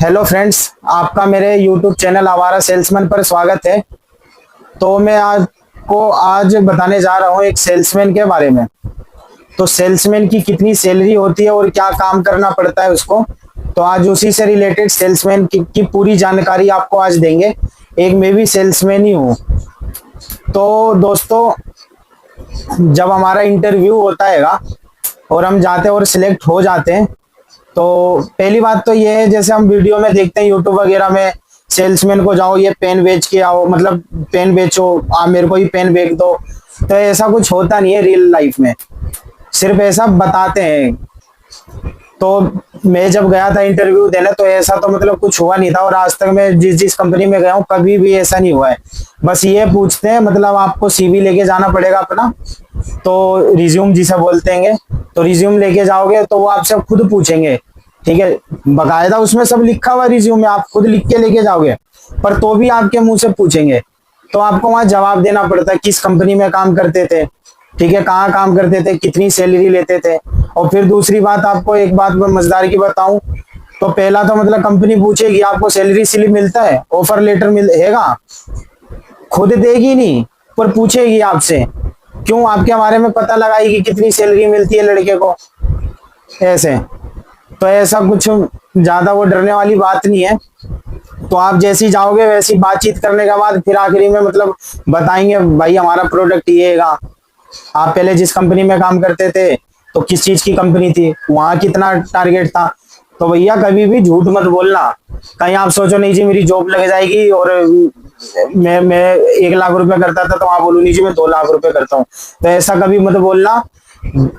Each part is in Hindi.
हेलो फ्रेंड्स, आपका मेरे यूट्यूब चैनल आवारा सेल्समैन पर स्वागत है। तो मैं आज बताने जा रहा हूँ एक सेल्समैन के बारे में। तो सेल्समैन की कितनी सैलरी होती है और क्या काम करना पड़ता है उसको, तो आज उसी से रिलेटेड सेल्समैन की पूरी जानकारी आपको आज देंगे। एक मैं भी सेल्समैन ही हूँ। तो दोस्तों, जब हमारा इंटरव्यू होता है और हम जाते हैं और सिलेक्ट हो जाते हैं, तो पहली बात तो ये है, जैसे हम वीडियो में देखते हैं यूट्यूब वगैरह में, सेल्समैन को जाओ ये पेन बेच के आओ, मतलब पेन बेचो, आप मेरे को ही पेन बेच दो। तो ऐसा कुछ होता नहीं है रियल लाइफ में, सिर्फ ऐसा बताते हैं। तो मैं जब गया था इंटरव्यू देने, तो ऐसा तो मतलब कुछ हुआ नहीं था, और आज तक मैं जिस जिस कंपनी में गया हूँ कभी भी ऐसा नहीं हुआ है। बस ये पूछते हैं, मतलब आपको सीवी लेके जाना पड़ेगा अपना, तो रिज्यूम जिसे बोलते हैं, तो रिज्यूम लेके जाओगे तो वो आपसे खुद पूछेंगे, ठीक है। बकायदा उसमें सब लिखा हुआ रिज्यूम में, आप खुद लिख के लेके जाओगे, पर तो भी आपके मुंह से पूछेंगे, तो आपको वहां जवाब देना पड़ता है किस कंपनी में काम करते थे, ठीक है, कहाँ काम करते थे, कितनी सैलरी लेते थे। और फिर दूसरी बात, आपको एक बात मजेदार की बताऊं, तो पहला तो मतलब कंपनी पूछेगी आपको सैलरी स्लिप मिलता है, ऑफर लेटर मिलेगा, खुद देगी नहीं पर पूछेगी आपसे, क्यों, आपके बारे में पता लगाएगी कितनी सैलरी मिलती है लड़के को, ऐसे। तो ऐसा कुछ ज्यादा वो डरने वाली बात नहीं है। तो आप जैसी जाओगे वैसी बातचीत करने के बाद फिर आखिरी में मतलब बताएंगे, भाई हमारा प्रोडक्ट ये है, आप पहले जिस कंपनी में काम करते थे तो किस चीज की कंपनी थी, वहां कितना टारगेट था। तो भैया कभी भी झूठ मत बोलना, कहीं आप सोचो नहीं जी मेरी जॉब लग जाएगी और मैं 1 लाख रुपए करता था, तो आप बोलो नहीं जी मैं 2 लाख रुपए करता हूँ। तो ऐसा कभी मत बोलना।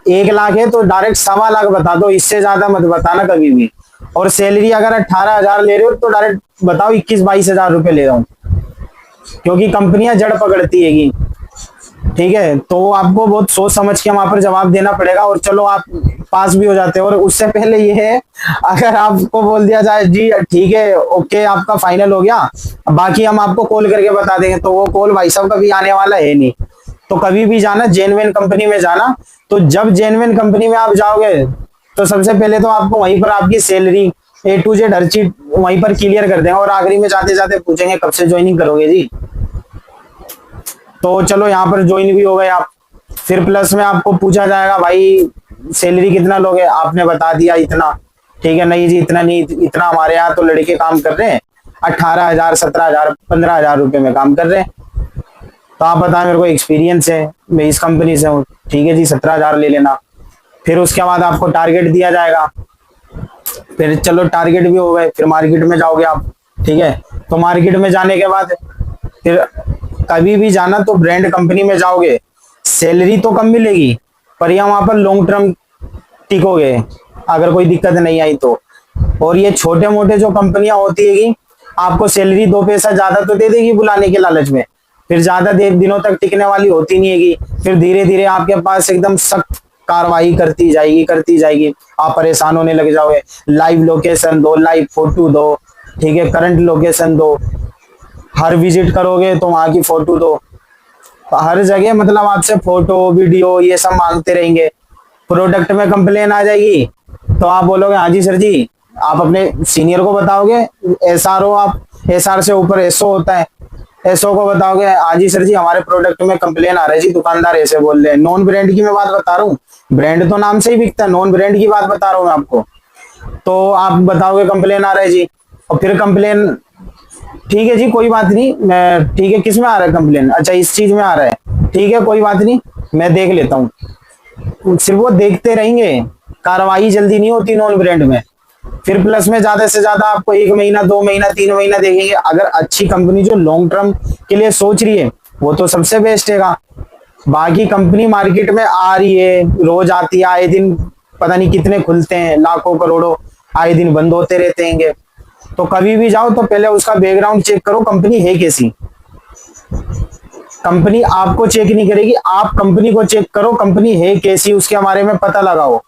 1 लाख है तो डायरेक्ट 1.25 लाख बता दो, इससे ज्यादा मत बताना कभी भी। और सैलरी अगर 18,000 ले रहे हो तो डायरेक्ट बताओ 21-22 हजार रुपए ले रहा हूँ, क्योंकि कंपनियां जड़ पकड़ती हैगी, ठीक है। तो आपको बहुत सोच समझ के वहां पर जवाब देना पड़ेगा। और चलो आप पास भी हो जाते हो, और उससे पहले ये है, अगर आपको बोल दिया जाए जी ठीक है ओके आपका फाइनल हो गया, बाकी हम आपको कॉल करके बता देंगे, तो वो कॉल भाई साहब कभी आने वाला है नहीं। तो कभी भी जाना जेन्युइन कंपनी में जाना। तो जब जेन्युइन कंपनी में आप जाओगे, तो सबसे पहले तो आपको वहीं पर आपकी सैलरी A to Z हर चीज वहीं पर क्लियर कर देंगे, और आखिरी में जाते जाते पूछेंगे कब से ज्वाइनिंग करोगे जी। तो चलो यहाँ पर ज्वाइन भी हो गए आप। फिर प्लस में आपको पूछा जाएगा भाई सैलरी कितना लोगे, आपने बता दिया इतना, ठीक है, नहीं जी इतना नहीं, इतना हमारे यहाँ तो लड़के काम कर रहे हैं 18,000 17,000 15,000 रुपए में काम कर रहे हैं। तो आप बताएं मेरे को एक्सपीरियंस है, मैं इस कंपनी से हूँ, ठीक है जी 17,000 ले लेना। फिर उसके बाद आपको टारगेट दिया जाएगा। फिर चलो टारगेट भी हो गए, फिर मार्केट में जाओगे आप, ठीक है। तो मार्केट में जाने के बाद फिर कभी भी जाना तो ब्रांड कंपनी में जाओगे, सैलरी तो कम मिलेगी, पर यहाँ वहां पर लॉन्ग टर्म टिकोगे अगर कोई दिक्कत नहीं आई तो। और ये छोटे मोटे जो कंपनियां होती है, आपको सैलरी 2 पैसा ज्यादा तो दे देगी बुलाने के लालच में, फिर ज्यादा देर दिनों तक टिकने वाली होती नहीं है। फिर धीरे धीरे आपके पास एकदम सख्त कार्रवाई करती जाएगी, आप परेशान होने लग जाओगे। लाइव लोकेशन दो, लाइव फोटो दो, ठीक है, करंट लोकेशन दो, हर विजिट करोगे तो वहां की फोटो दो, हर जगह मतलब आपसे फोटो वीडियो ये सब मांगते रहेंगे। प्रोडक्ट में कंप्लेन आ जाएगी तो आप बोलोगे हाँ जी सर जी, आप अपने सीनियर को बताओगे, SRO, आप SR से ऊपर SO होता है, SO को बताओगे हाँ जी सर जी हमारे प्रोडक्ट में कंप्लेन आ रहा है जी, दुकानदार ऐसे बोल रहे हैं। नॉन ब्रांड की मैं बात बता रहा हूँ, ब्रांड तो नाम से ही बिकता है, नॉन ब्रांड की बात बता रहा हूँ मैं आपको। तो आप बताओगे कंप्लेन आ रहा है जी, और फिर कंप्लेन, ठीक है जी कोई बात नहीं, मैं ठीक है किस में आ रहा है कंप्लेन, अच्छा इस चीज में आ रहा है, ठीक है कोई बात नहीं मैं देख लेता हूँ। सिर्फ वो देखते रहेंगे, कार्रवाई जल्दी नहीं होती नॉन ब्रांड में। फिर प्लस में ज्यादा से ज्यादा आपको 1 महीना 2 महीना 3 महीना देखेंगे। अगर अच्छी कंपनी जो लॉन्ग टर्म के लिए सोच रही है वो तो सबसे बेस्ट है। बाकी कंपनी मार्केट में आ रही है, रोज आती है, आए दिन पता नहीं कितने खुलते हैं, लाखों करोड़ों आए दिन बंद होते रहते हैं। तो कभी भी जाओ तो पहले उसका बैकग्राउंड चेक करो, कंपनी है कैसी। कंपनी आपको चेक नहीं करेगी, आप कंपनी को चेक करो कंपनी है कैसी, उसके बारे में पता लगाओ।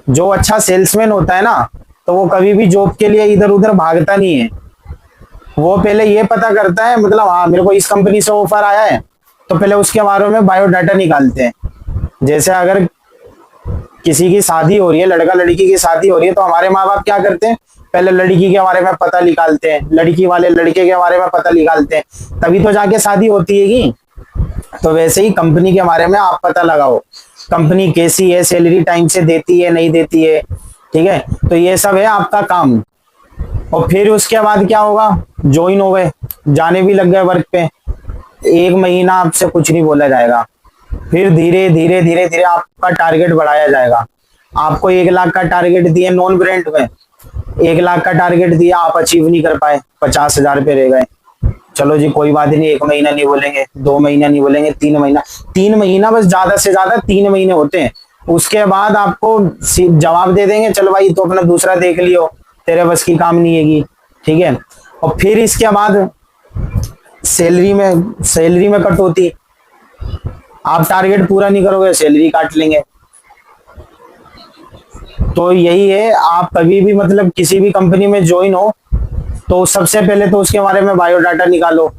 जो अच्छा सेल्समैन होता है ना, तो वो कभी भी जॉब के लिए इधर उधर भागता नहीं है, वो पहले ये पता करता है, मतलब हाँ मेरे को इस कंपनी से ऑफर आया है, तो पहले उसके बारे में बायोडाटा निकालते हैं। जैसे अगर किसी की शादी हो रही है, लड़का लड़की की शादी हो रही है, तो हमारे माँ बाप क्या करते हैं, पहले लड़की के बारे में पता निकालते हैं, लड़की वाले लड़के के बारे में पता निकालते हैं, तभी तो जाके शादी होती है की। तो वैसे ही कंपनी के बारे में आप पता लगाओ, कंपनी कैसी है, सैलरी टाइम से देती है नहीं देती है, ठीक है। तो ये सब है आपका काम। और फिर उसके बाद क्या होगा, ज्वाइन हो गए, जाने भी लग गए वर्क पे, 1 महीना आपसे कुछ नहीं बोला जाएगा। फिर धीरे धीरे धीरे धीरे आपका टारगेट बढ़ाया जाएगा। आपको 1 लाख का टारगेट दिए नॉन ब्रांड में, 1 लाख का टारगेट दिया, आप अचीव नहीं कर पाए, 50,000 पे रह गए। चलो जी कोई बात नहीं, 1 महीना नहीं बोलेंगे, 2 महीना नहीं बोलेंगे, 3 महीना, 3 महीना बस, ज्यादा से ज्यादा 3 महीने होते हैं। उसके बाद आपको जवाब दे देंगे, चलो भाई तो अपना दूसरा देख लियो, तेरे बस की काम नहीं है, ठीक है। और फिर इसके बाद सैलरी में कटौती, आप टारगेट पूरा नहीं करोगे, सैलरी काट लेंगे। तो यही है, आप कभी भी मतलब किसी भी कंपनी में ज्वाइन हो तो सबसे पहले तो उसके बारे में बायोडाटा निकालो,